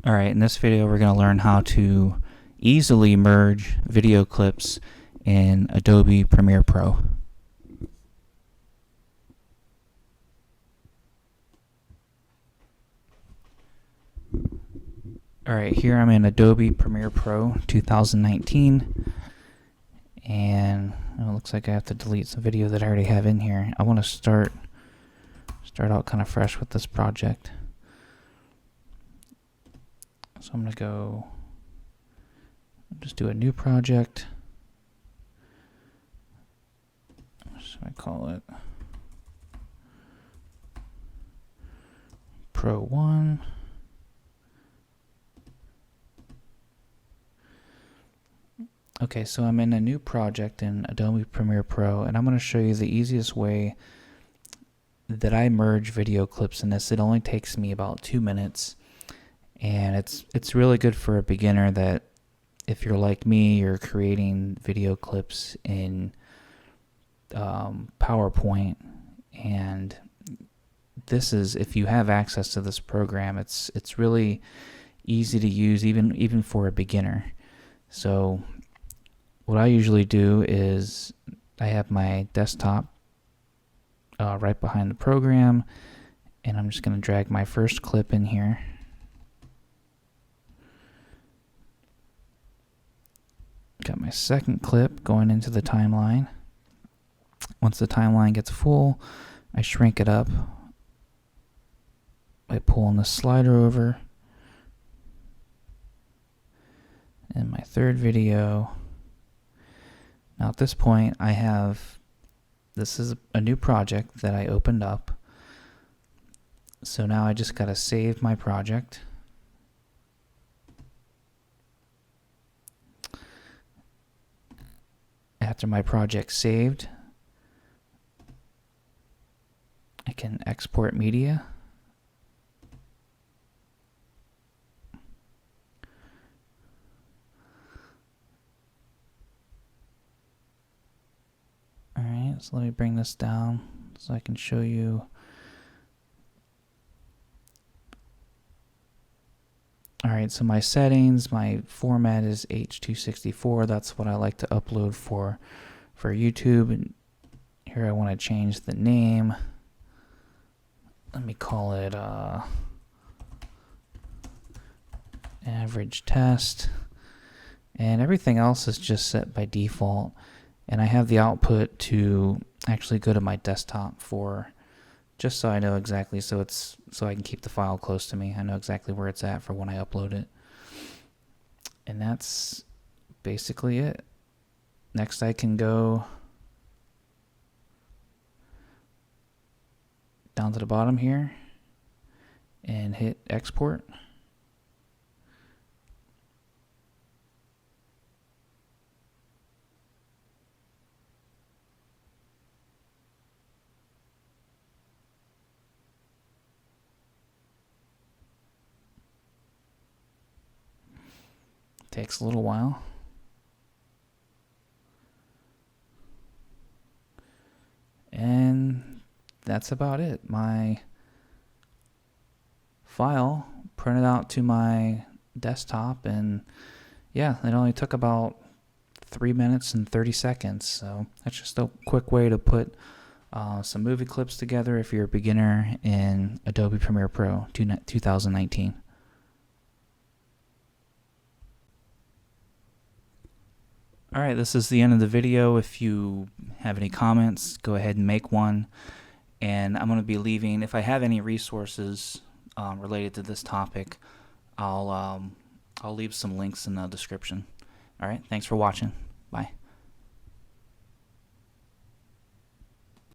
Alright, in this video we're going to learn how to easily merge video clips in Adobe Premiere Pro. Alright, here I'm in Adobe Premiere Pro 2019, and it looks like I have to delete some video that I already have in here. I want to start out kind of fresh with this project. So I'm going to go just do a new project. What should I call it? Pro 1. Okay, so I'm in a new project in Adobe Premiere Pro, and I'm going to show you the easiest way that I merge video clips in this. It only takes me about 2 minutes. And it's really good for a beginner that if you're like me, you're creating video clips in PowerPoint, and this is, if you have access to this program, it's really easy to use even for a beginner. So what I usually do is I have my desktop right behind the program, and I'm just going to drag my first clip in here. Got my second clip going into the timeline. Once the timeline gets full, I shrink it up by pulling the slider over. And my third video. Now at this point this is a new project that I opened up. So now I just gotta save my project. After my project's saved, I can export media. Alright, so let me bring this down so I can show you. Alright, so my settings, my format is H264. That's what I like to upload for YouTube. And here I want to change the name. Let me call it average test. And everything else is just set by default. And I have the output to actually go to my desktop for, just so I know exactly, so I can keep the file close to me. I know exactly where it's at for when I upload it. And that's basically it. Next I can go down to the bottom here and hit export. Takes a little while. And that's about it. My file printed out to my desktop, and yeah, it only took about 3 minutes and 30 seconds. So that's just a quick way to put some movie clips together if you're a beginner in Adobe Premiere Pro 2019. Alright, this is the end of the video. If you have any comments, go ahead and make one. And I'm going to be leaving, if I have any resources related to this topic, I'll leave some links in the description. Alright, thanks for watching. Bye.